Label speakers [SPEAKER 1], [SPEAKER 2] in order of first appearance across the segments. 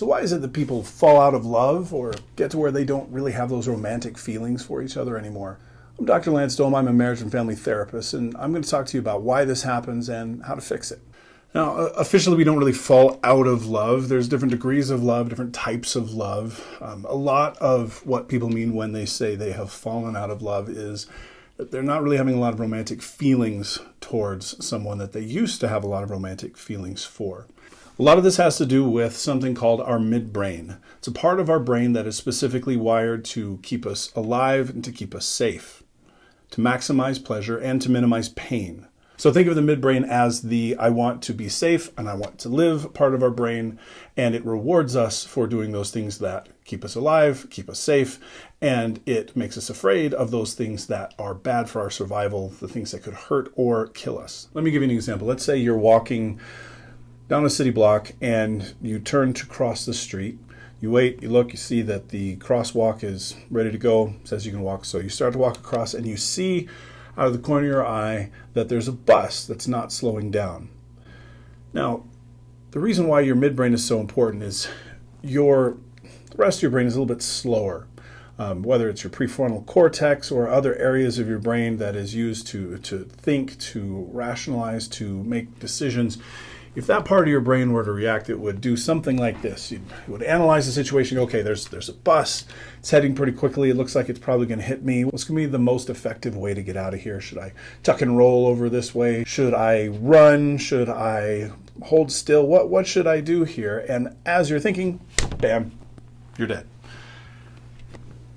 [SPEAKER 1] So why is it that people fall out of love or get to where they don't really have those romantic feelings for each other anymore? I'm Dr. Lance Dome. I'm a marriage and family therapist, and I'm going to talk to you about why this happens and how to fix it. Now, officially, we don't really fall out of love. There's different degrees of love, different types of love. A lot of what people mean when they say they have fallen out of love is that they're not really having a lot of romantic feelings towards someone that they used to have a lot of romantic feelings for. A lot of this has to do with something called our midbrain. It's a part of our brain that is specifically wired to keep us alive and to keep us safe, to maximize pleasure and to minimize pain. So think of the midbrain as the I want to be safe and I want to live part of our brain, and it rewards us for doing those things that keep us alive, keep us safe, and it makes us afraid of those things that are bad for our survival, the things that could hurt or kill us. Let me give you an example. Let's say you're walking down a city block and you turn to cross the street. You wait, you look, you see that the crosswalk is ready to go, says you can walk. So you start to walk across and you see out of the corner of your eye that there's a bus that's not slowing down. Now, the reason why your midbrain is so important is the rest of your brain is a little bit slower. Whether it's your prefrontal cortex or other areas of your brain that is used to think, to rationalize, to make decisions. If that part of your brain were to react, it would do something like this. It would analyze the situation. Okay, there's a bus. It's heading pretty quickly. It looks like it's probably going to hit me. What's going to be the most effective way to get out of here? Should I tuck and roll over this way? Should I run? Should I hold still? What should I do here? And as you're thinking, bam, you're dead.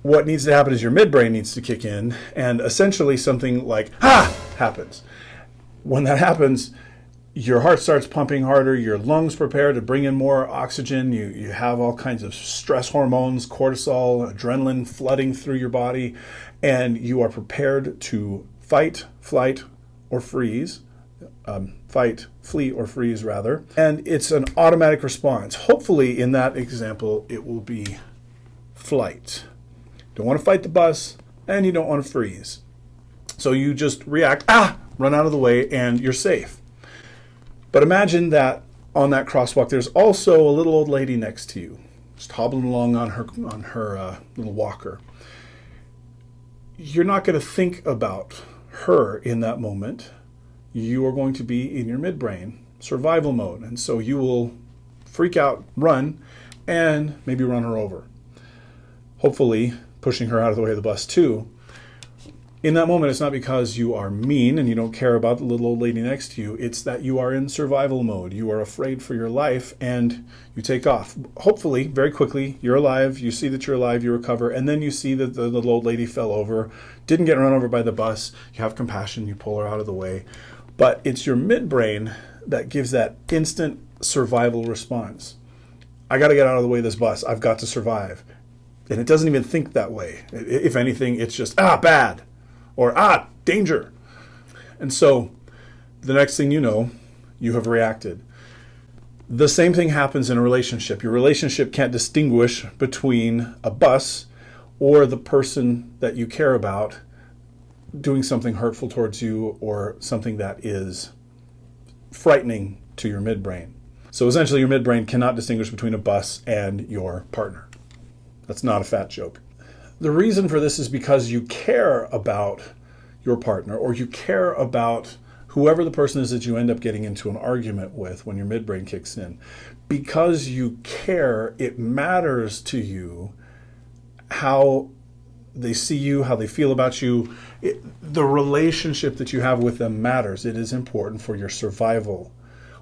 [SPEAKER 1] What needs to happen is your midbrain needs to kick in, and essentially something like, happens. When that happens, your heart starts pumping harder, your lungs prepare to bring in more oxygen, you have all kinds of stress hormones, cortisol, adrenaline flooding through your body, and you are prepared to fight, flight, or freeze. Fight, flee, or freeze rather. And it's an automatic response. Hopefully in that example, it will be flight. Don't want to fight the bus, and you don't want to freeze. So you just react, run out of the way, and you're safe. But imagine that on that crosswalk, there's also a little old lady next to you, just hobbling along on her little walker. You're not going to think about her in that moment. You are going to be in your midbrain, survival mode. And so you will freak out, run, and maybe run her over. Hopefully pushing her out of the way of the bus too. In that moment, it's not because you are mean and you don't care about the little old lady next to you. It's that you are in survival mode. You are afraid for your life and you take off. Hopefully, very quickly, you're alive. You see that you're alive, you recover, and then you see that the little old lady fell over, didn't get run over by the bus. You have compassion, you pull her out of the way. But it's your midbrain that gives that instant survival response. I got to get out of the way of this bus. I've got to survive. And it doesn't even think that way. If anything, it's just, bad. Or, danger. And so the next thing you know, you have reacted. The same thing happens in a relationship. Your relationship can't distinguish between a bus or the person that you care about doing something hurtful towards you or something that is frightening to your midbrain. So essentially, your midbrain cannot distinguish between a bus and your partner. That's not a fat joke. The reason for this is because you care about your partner or you care about whoever the person is that you end up getting into an argument with when your midbrain kicks in. Because you care, it matters to you how they see you, how they feel about you. The relationship that you have with them matters. It is important for your survival,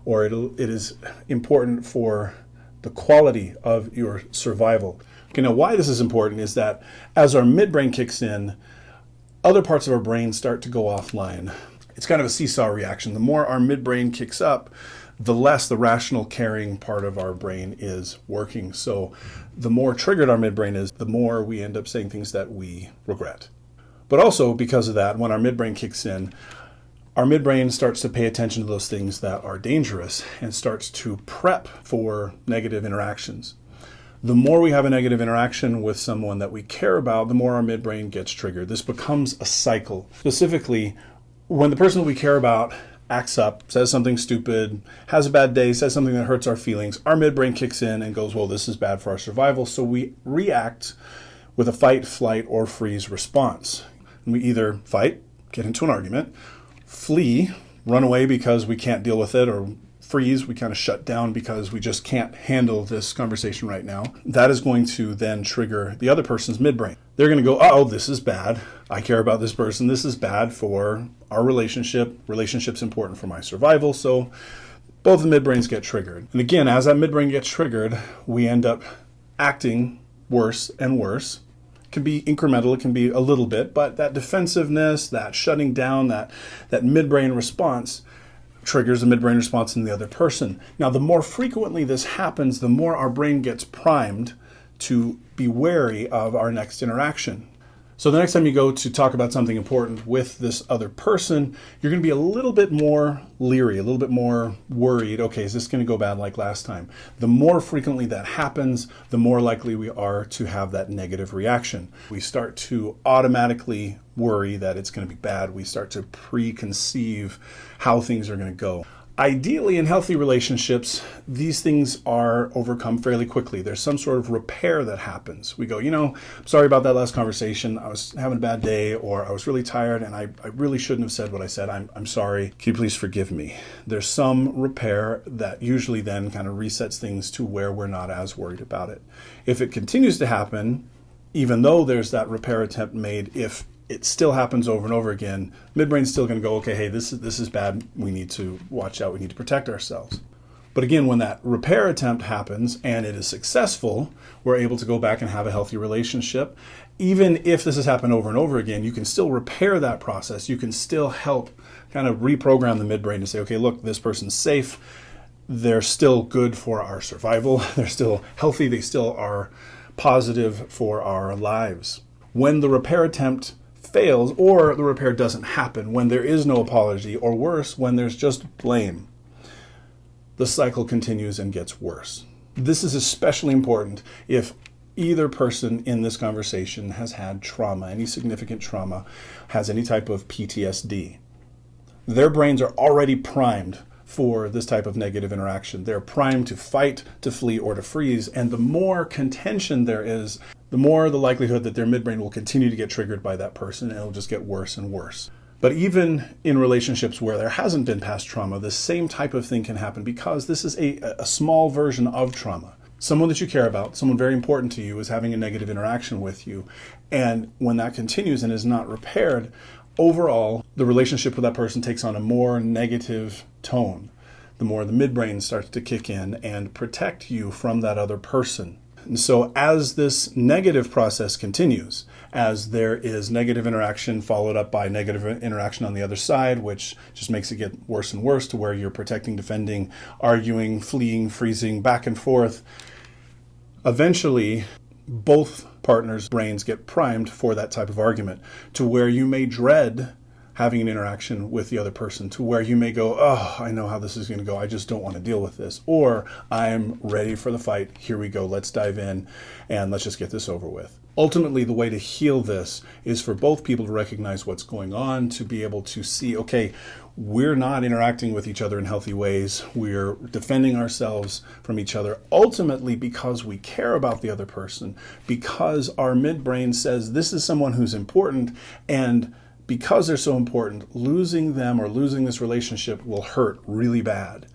[SPEAKER 1] or it is important for the quality of your survival. Okay, now why this is important is that as our midbrain kicks in, other parts of our brain start to go offline. It's kind of a seesaw reaction. The more our midbrain kicks up, the less the rational caring part of our brain is working. So the more triggered our midbrain is, the more we end up saying things that we regret. But also because of that, when our midbrain kicks in, our midbrain starts to pay attention to those things that are dangerous and starts to prep for negative interactions. The more we have a negative interaction with someone that we care about, the more our midbrain gets triggered. This becomes a cycle. Specifically, when the person that we care about acts up, says something stupid, has a bad day, says something that hurts our feelings, our midbrain kicks in and goes, well, this is bad for our survival. So we react with a fight, flight, or freeze response. And we either fight, get into an argument, flee, run away because we can't deal with it, or freeze, we kind of shut down because we just can't handle this conversation right now. That is going to then trigger the other person's midbrain. They're going to go, oh, this is bad. I care about this person. This is bad for our relationship. Relationship's important for my survival. So both the midbrains get triggered. And again, as that midbrain gets triggered, we end up acting worse and worse. It can be incremental, it can be a little bit, but that defensiveness, that shutting down, that midbrain response triggers the midbrain response in the other person. Now, the more frequently this happens, the more our brain gets primed to be wary of our next interaction. So the next time you go to talk about something important with this other person, you're going to be a little bit more leery, a little bit more worried. Okay, is this going to go bad like last time? The more frequently that happens, the more likely we are to have that negative reaction. We start to automatically worry that it's going to be bad. We start to preconceive how things are going to go. Ideally, in healthy relationships, these things are overcome fairly quickly. There's some sort of repair that happens. We go, I'm sorry about that last conversation. I was having a bad day, or I was really tired and I really shouldn't have said what I said. I'm sorry. Can you please forgive me? There's some repair that usually then kind of resets things to where we're not as worried about it. If it continues to happen, even though there's that repair attempt made, if it still happens over and over again, midbrain's still going to go, okay, hey, this is bad. We need to watch out. We need to protect ourselves. But again, when that repair attempt happens and it is successful, we're able to go back and have a healthy relationship. Even if this has happened over and over again, you can still repair that process. You can still help kind of reprogram the midbrain to say, okay, look, this person's safe. They're still good for our survival. They're still healthy. They still are positive for our lives. When the repair attempt fails, or the repair doesn't happen, when there is no apology, or worse, when there's just blame, the cycle continues and gets worse. This is especially important if either person in this conversation has had trauma, any significant trauma, has any type of PTSD. Their brains are already primed for this type of negative interaction. They're primed to fight, to flee, or to freeze, and the more contention there is, the more the likelihood that their midbrain will continue to get triggered by that person, and it'll just get worse and worse. But even in relationships where there hasn't been past trauma, the same type of thing can happen because this is a small version of trauma. Someone that you care about, someone very important to you, is having a negative interaction with you. And when that continues and is not repaired, overall, the relationship with that person takes on a more negative tone. The more the midbrain starts to kick in and protect you from that other person. And so as this negative process continues, as there is negative interaction followed up by negative interaction on the other side, which just makes it get worse and worse to where you're protecting, defending, arguing, fleeing, freezing, back and forth, eventually both partners' brains get primed for that type of argument to where you may dread having an interaction with the other person, to where you may go, oh, I know how this is going to go. I just don't want to deal with this. Or I'm ready for the fight. Here we go. Let's dive in and let's just get this over with. Ultimately, the way to heal this is for both people to recognize what's going on, to be able to see, okay, we're not interacting with each other in healthy ways. We're defending ourselves from each other, ultimately because we care about the other person, because our midbrain says this is someone who's important, and because they're so important, losing them or losing this relationship will hurt really bad.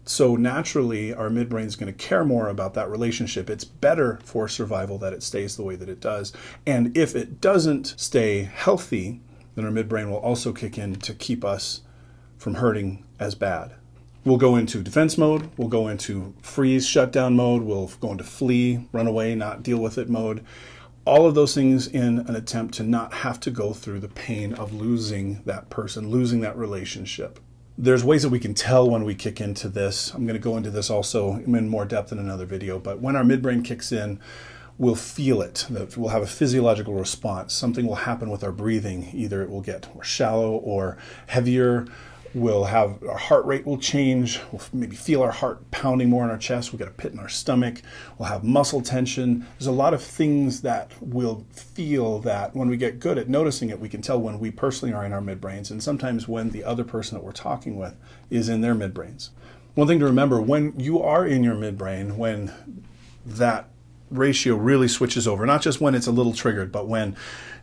[SPEAKER 1] So naturally, our midbrain is going to care more about that relationship. It's better for survival that it stays the way that it does. And if it doesn't stay healthy, then our midbrain will also kick in to keep us from hurting as bad. We'll go into defense mode. We'll go into freeze, shutdown mode. We'll go into flee, run away, not deal with it mode. All of those things in an attempt to not have to go through the pain of losing that person, losing that relationship. There's ways that we can tell when we kick into this. I'm going to go into this also in more depth in another video, but when our midbrain kicks in, we'll feel it. We'll have a physiological response. Something will happen with our breathing. Either it will get more shallow or heavier. We'll have our heart rate will change. We'll maybe feel our heart pounding more in our chest. We'll get a pit in our stomach. We'll have muscle tension. There's a lot of things that we'll feel that when we get good at noticing it, we can tell when we personally are in our midbrains, and sometimes when the other person that we're talking with is in their midbrains. One thing to remember, when you are in your midbrain, when that ratio really switches over, not just when it's a little triggered, but when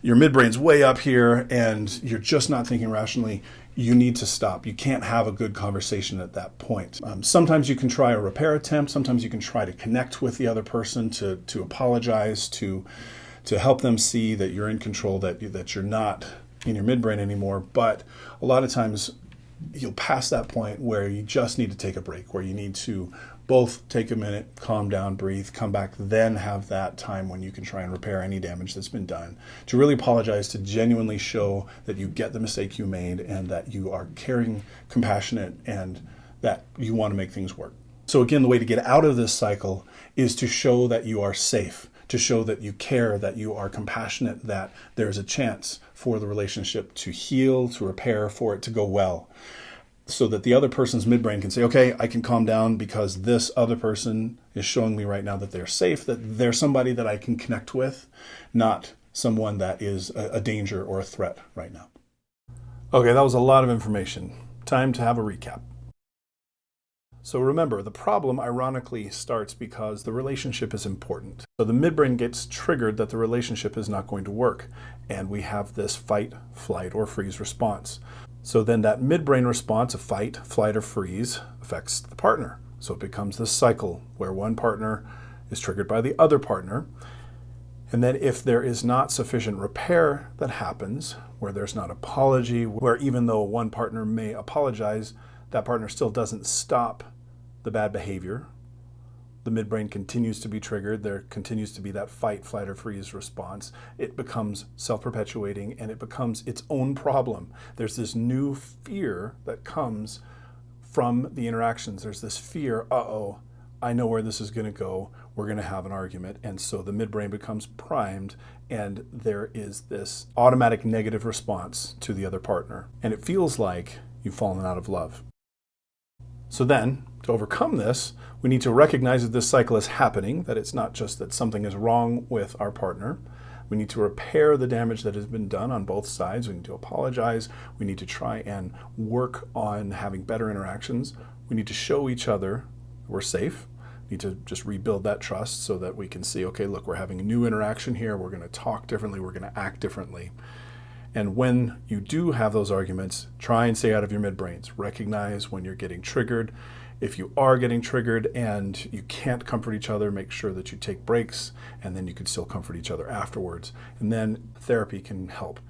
[SPEAKER 1] your midbrain's way up here and you're just not thinking rationally, you need to stop. You can't have a good conversation at that point. Sometimes you can try a repair attempt. Sometimes you can try to connect with the other person, to apologize, to help them see that you're in control, that you're not in your midbrain anymore. But a lot of times you'll pass that point where you just need to take a break, where you need to both take a minute, calm down, breathe, come back, then have that time when you can try and repair any damage that's been done. To really apologize, to genuinely show that you get the mistake you made and that you are caring, compassionate, and that you want to make things work. So again, the way to get out of this cycle is to show that you are safe, to show that you care, that you are compassionate, that there's a chance for the relationship to heal, to repair, for it to go well. So that the other person's midbrain can say, okay, I can calm down because this other person is showing me right now that they're safe, that they're somebody that I can connect with, not someone that is a danger or a threat right now. Okay, that was a lot of information. Time to have a recap. So remember, the problem ironically starts because the relationship is important. So the midbrain gets triggered that the relationship is not going to work, and we have this fight, flight, or freeze response. So then that midbrain response of fight, flight, or freeze affects the partner. So it becomes this cycle where one partner is triggered by the other partner. And then if there is not sufficient repair that happens, where there's not apology, where even though one partner may apologize, that partner still doesn't stop the bad behavior, the midbrain continues to be triggered, there continues to be that fight, flight, or freeze response. It becomes self-perpetuating and it becomes its own problem. There's this new fear that comes from the interactions. There's this fear, uh-oh, I know where this is going to go. We're going to have an argument. And so the midbrain becomes primed and there is this automatic negative response to the other partner. And it feels like you've fallen out of love. So then, to overcome this, we need to recognize that this cycle is happening, that it's not just that something is wrong with our partner. We need to repair the damage that has been done on both sides. We need to apologize. We need to try and work on having better interactions. We need to show each other we're safe. We need to just rebuild that trust so that we can see, okay, look, we're having a new interaction here. We're going to talk differently. We're going to act differently. And when you do have those arguments, try and stay out of your midbrains. Recognize when you're getting triggered. If you are getting triggered and you can't comfort each other, make sure that you take breaks, and then you can still comfort each other afterwards. And then therapy can help.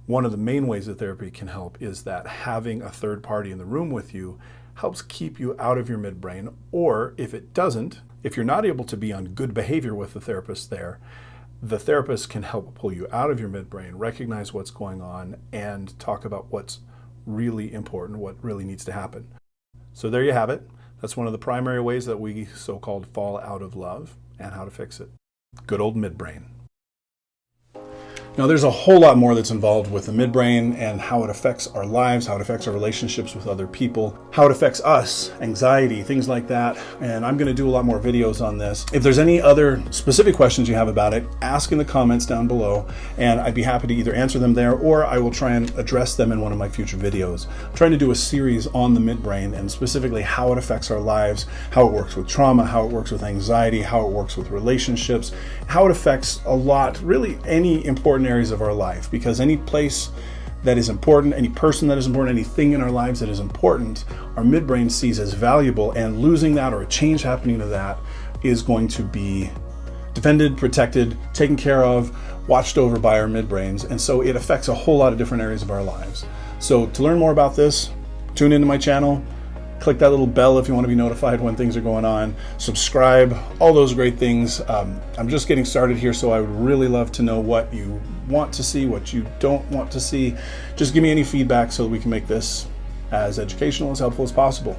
[SPEAKER 1] One of the main ways that therapy can help is that having a third party in the room with you helps keep you out of your midbrain. Or if it doesn't, if you're not able to be on good behavior with the therapist there, the therapist can help pull you out of your midbrain, recognize what's going on, and talk about what's really important, what really needs to happen. So there you have it. That's one of the primary ways that we so-called fall out of love and how to fix it. Good old midbrain. Now, there's a whole lot more that's involved with the midbrain and how it affects our lives, how it affects our relationships with other people, how it affects us, anxiety, things like that. And I'm going to do a lot more videos on this. If there's any other specific questions you have about it, ask in the comments down below, and I'd be happy to either answer them there or I will try and address them in one of my future videos. I'm trying to do a series on the midbrain and specifically how it affects our lives, how it works with trauma, how it works with anxiety, how it works with relationships, how it affects a lot, really any important areas of our life, because any place that is important, any person that is important, anything in our lives that is important, our midbrain sees as valuable, and losing that or a change happening to that is going to be defended, protected, taken care of, watched over by our midbrains. And so it affects a whole lot of different areas of our lives. So to learn more about this, tune into my channel. Click that little bell if you want to be notified when things are going on. Subscribe, all those great things. I'm just getting started here, so I would really love to know what you want to see, what you don't want to see. Just give me any feedback so that we can make this as educational, as helpful as possible.